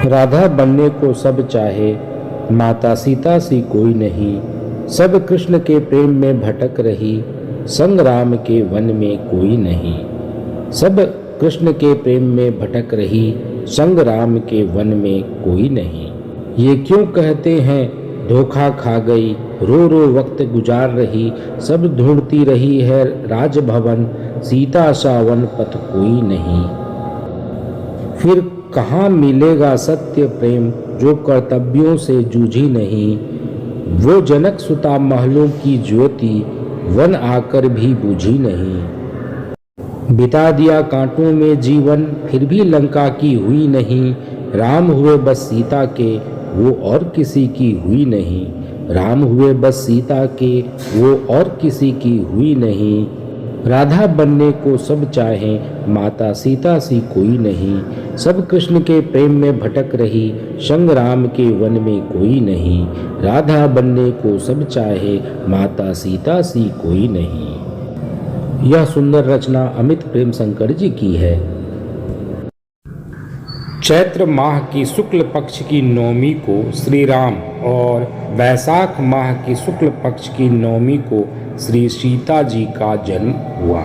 राधा बनने को सब चाहे, माता सीता सी कोई नहीं। सब कृष्ण के प्रेम में भटक रही, संग राम के वन में कोई नहीं। सब कृष्ण के प्रेम में भटक रही, संग राम के वन में कोई नहीं। ये क्यों कहते हैं धोखा खा गई, रो रो वक्त गुजार रही। सब ढूंढती रही है राजभवन, सीता सा वन पथ कोई नहीं। फिर कहाँ मिलेगा सत्य प्रेम, जो कर्तव्यों से जूझी नहीं। वो जनक सुता महलों की ज्योति, वन आकर भी बुझी नहीं। बिता दिया कांटों में जीवन, फिर भी लंका की हुई नहीं। राम हुए बस सीता के, वो और किसी की हुई नहीं। राम हुए बस सीता के, वो और किसी की हुई नहीं। राधा बनने को सब चाहें, माता सीता सी कोई नहीं। सब कृष्ण के प्रेम में भटक रही, संग राम के वन में कोई नहीं। राधा बनने को सब चाहे, माता सीता सी कोई नहीं। यह सुंदर रचना अमित प्रेम शंकर जी की है। चैत्र माह की शुक्ल पक्ष की नवमी को श्री राम और वैशाख माह की शुक्ल पक्ष की नवमी को श्री सीता जी का जन्म हुआ।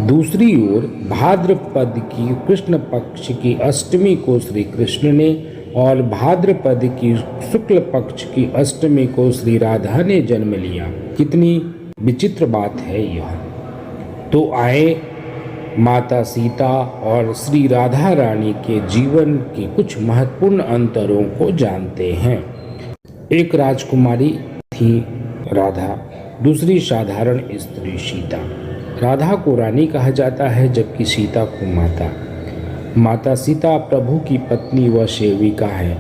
दूसरी ओर भाद्रपद की कृष्ण पक्ष की अष्टमी को श्री कृष्ण ने और भाद्रपद की शुक्ल पक्ष की अष्टमी को श्री राधा ने जन्म लिया। कितनी विचित्र बात है यह। तो आए माता सीता और श्री राधा रानी के जीवन के कुछ महत्वपूर्ण अंतरों को जानते हैं। एक राजकुमारी थी राधा, दूसरी साधारण स्त्री सीता। राधा को रानी कहा जाता है, जबकि सीता को माता। माता सीता प्रभु की पत्नी व सेविका है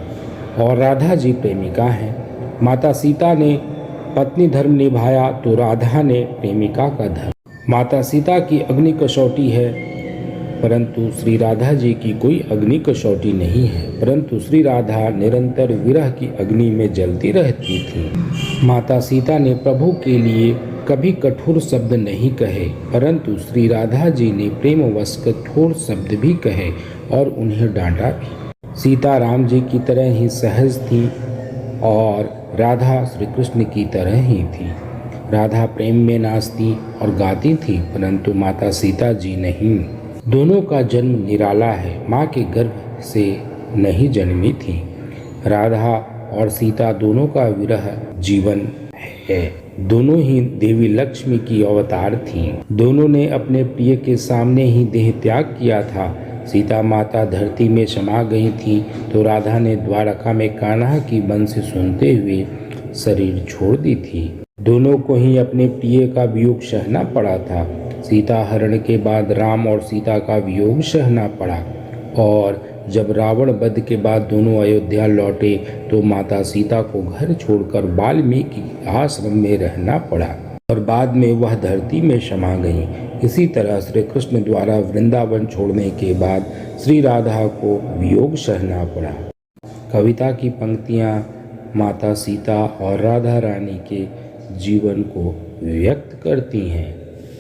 और राधा जी प्रेमिका है। माता सीता ने पत्नी धर्म निभाया तो राधा ने प्रेमिका का धर्म। माता सीता की अग्नि कसौटी है, परंतु श्री राधा जी की कोई अग्नि कसौटी नहीं है, परंतु श्री राधा निरंतर विरह की अग्नि में जलती रहती थी। माता सीता ने प्रभु के लिए कभी कठोर शब्द नहीं कहे, परंतु श्री राधा जी ने प्रेमवश कठोर शब्द भी कहे और उन्हें डांटा भी। सीता राम जी की तरह ही सहज थी और राधा श्री कृष्ण की तरह ही थी। राधा प्रेम में नाचती और गाती थी, परंतु माता सीता जी नहीं। दोनों का जन्म निराला है, माँ के गर्भ से नहीं जन्मी थी। राधा और सीता दोनों का विरह जीवन है। दोनों ही देवी लक्ष्मी की अवतार थीं। दोनों ने अपने प्रिय के सामने ही देह त्याग किया था। सीता माता धरती में समा गई थी तो राधा ने द्वारका में कान्हा की बंसी सुनते हुए शरीर छोड़ दी थी। दोनों को ही अपने प्रिय का वियोग सहना पड़ा था। सीता हरण के बाद राम और सीता का वियोग सहना पड़ा और जब रावण वध के बाद दोनों अयोध्या लौटे तो माता सीता को घर छोड़कर वाल्मीकि आश्रम में रहना पड़ा और बाद में वह धरती में समा गई। इसी तरह श्री कृष्ण द्वारा वृंदावन छोड़ने के बाद श्री राधा को वियोग सहना पड़ा। कविता की पंक्तियाँ माता सीता और राधा रानी के जीवन को व्यक्त करती हैं।